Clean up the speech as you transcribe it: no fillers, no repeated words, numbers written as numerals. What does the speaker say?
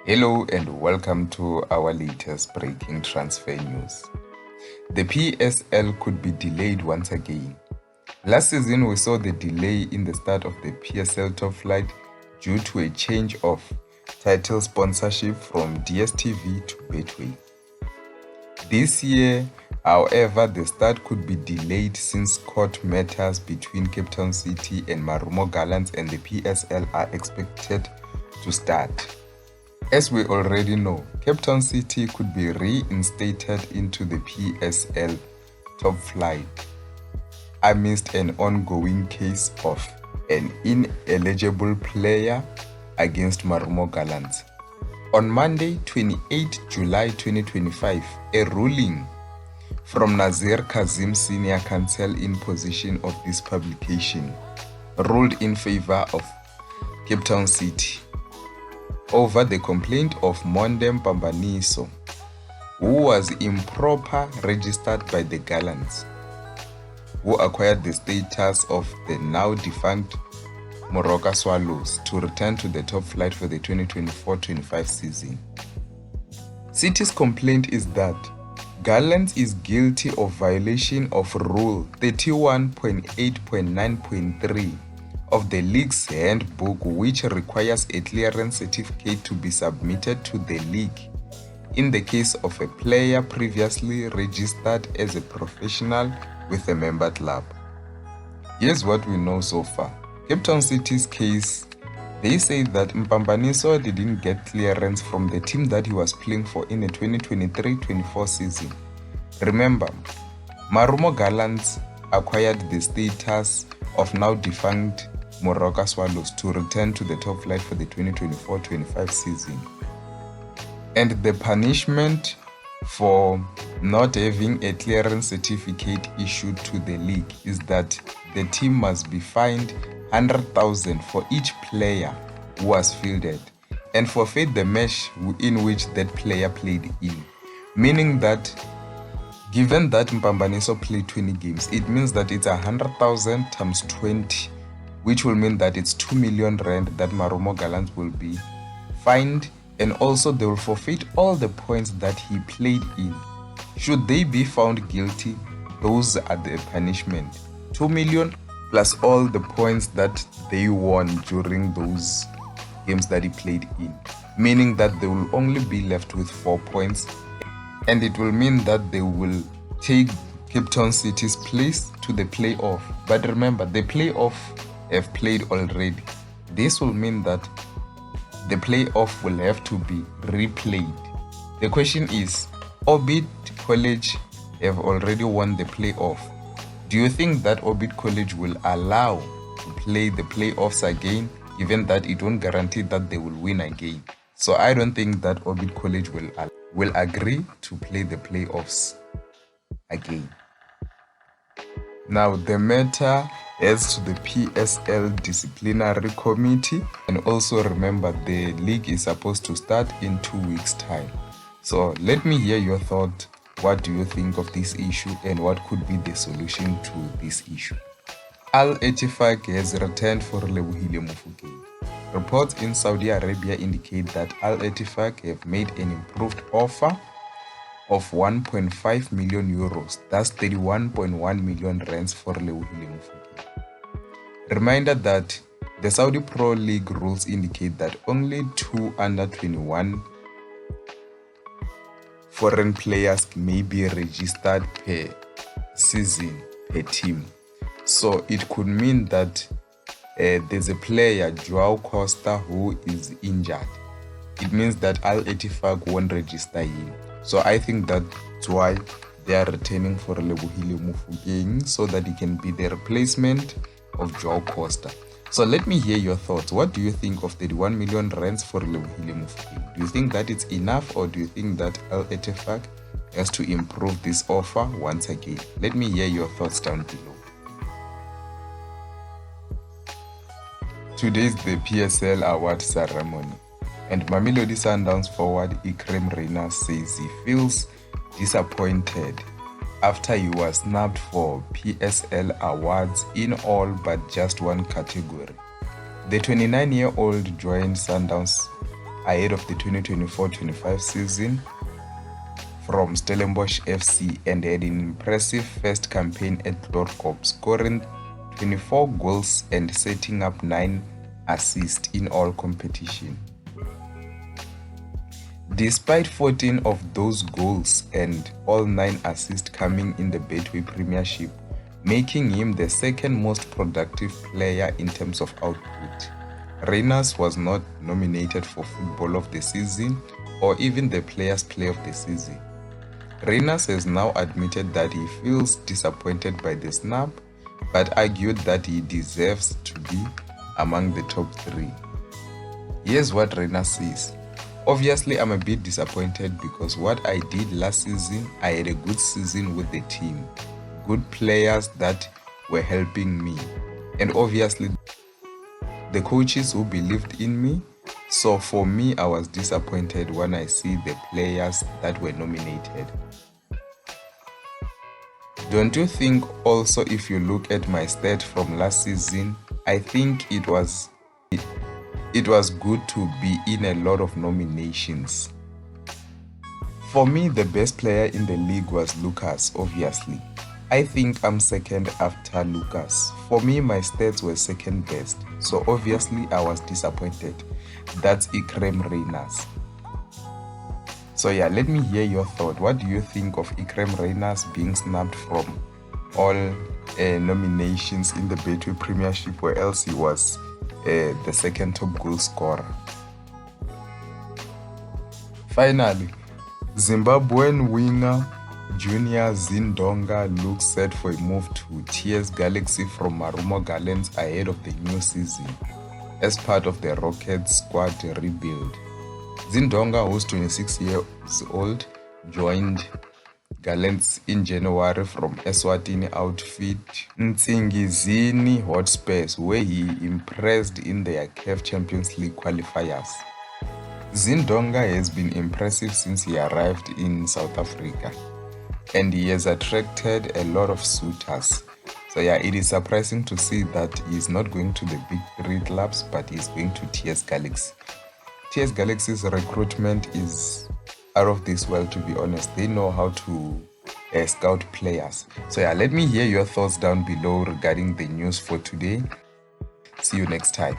Hello and welcome to our latest breaking transfer news. The PSL could be delayed once again. Last season we saw the delay in the start of the PSL top flight due to a change of title sponsorship from DStv to Betway. This year, however, the start could be delayed since court matters between Cape Town City and Marumo Gallants and the PSL are expected to start. As we already know, Cape Town City could be reinstated into the PSL top flight amidst an ongoing case of an ineligible player against Marumo Gallants. On Monday, 28 July 2025, a ruling from 𝗧𝗔𝗥𝗧𝗜𝗍 Senior Counsel in position of this publication ruled in favor of Cape Town City over the complaint of Monde Mpambaniso, who was improper registered by the Gallants, who acquired the status of the now defunct Moroka Swallows to return to the top flight for the 2024-25 season. City's complaint is that Gallants is guilty of violation of Rule 31.8.9.3 of the league's handbook, which requires a clearance certificate to be submitted to the league in the case of a player previously registered as a professional with a member club. Here's what we know so far. Cape Town City's case, they say that Mpambaniso didn't get clearance from the team that he was playing for in the 2023-24 season. Remember, Marumo Gallants acquired the status of now defunct Moroka Swallows to return to the top flight for the 2024-25 season. And the punishment for not having a clearance certificate issued to the league is that the team must be fined 100,000 for each player who was fielded and forfeit the match in which that player played in. Meaning that given that Mpambaniso played 20 games, it means that it's 100,000 times 20, which will mean that it's 2 million rand that Marumo Gallants will be fined, and also they will forfeit all the points that he played in. Should they be found guilty, those are the punishment. 2 million plus all the points that they won during those games that he played in. Meaning that they will only be left with 4 points, and it will mean that they will take Cape Town City's place to the playoff. But remember, the playoff have played already. This will mean that the playoff will have to be replayed. The question is, Orbit College have already won the playoff. Do you think that Orbit College will allow to play the playoffs again, given that it won't guarantee that they will win again? So I don't think that Orbit College will agree to play the playoffs again. Now the matter as to the PSL disciplinary committee, and also remember the league is supposed to start in 2 weeks time. So let me hear your thought. What do you think of this issue and what could be the solution to this issue? Al-Ettifaq has returned for Relebohile Mofokeng. Reports in Saudi Arabia indicate that Al-Ettifaq have made an improved offer of 1.5 million euros, that's 31.1 million rands for Relebohile Mofokeng. Reminder that the Saudi Pro League rules indicate that only 2 under-21 foreign players may be registered per season per team. So it could mean that there's a player, Joao Costa, who is injured. It means that Al-Ettifaq won't register him. So I think that's why they are returning for Relebohile Mofokeng, so that he can be the replacement of Joao Costa. So let me hear your thoughts. What do you think of 31 million rands for Relebohile Mofokeng? Do you think that it's enough, or do you think that Al-Ettifaq has to improve this offer once again? Let me hear your thoughts down below. Today is the PSL award ceremony, and Mamelodi Sundowns forward Iqraam Rayners says he feels disappointed after he was snubbed for PSL awards in all but just one category. The 29-year-old joined Sundowns ahead of the 2024-25 season from Stellenbosch FC and had an impressive first campaign at 𝗏𝗏𝗏𝗏, scoring 24 goals and setting up 9 assists in all competition. Despite 14 of those goals and all 9 assists coming in the Betway Premiership, making him the second most productive player in terms of output, Rayners was not nominated for Football of the Season or even the Players' Play of the Season. Rayners has now admitted that he feels disappointed by the snub, but argued that he deserves to be among the top 3. Here's what Rayners says. Obviously, I'm a bit disappointed because what I did last season, I had a good season with the team, good players that were helping me, and obviously the coaches who believed in me. So for me, I was disappointed when I see the players that were nominated. Don't you think also, if you look at my stat from last season, I think it was good to be in a lot of nominations. For me, the best player in the league was Lucas, obviously. I think I'm second after Lucas. For me, my stats were second best, so obviously I was disappointed. That's Iqraam Rayners. So yeah, let me hear your thought. What do you think of Iqraam Rayners being snubbed from all nominations in the Betway Premiership, where else he was the second top goal scorer? Finally, Zimbabwean winger Junior Zindonga looks set for a move to 𝗘𝗧𝗔𝗥𝗦𝗡𝗥 from Marumo Gallants ahead of the new season as part of the 𝗏𝗘𝗧𝗧𝗜𝗙 squad rebuild. Zindonga, who's 26 years old, joined Gallants in January from Eswatini outfit Mtsinghizini Hotspurs, where he impressed in their CAF Champions League qualifiers. Zindonga has been impressive since he arrived in South Africa, and he has attracted a lot of suitors. So yeah, it is surprising to see that he's not going to the big 3 clubs, but he's going to 𝗘𝗧𝗔𝗥𝗦𝗡𝗥. 𝗘𝗧𝗔𝗥𝗦𝗡𝗥's recruitment is out of this world, to be honest. They know how to scout players. So yeah, let me hear your thoughts down below regarding the news for today. See you next time.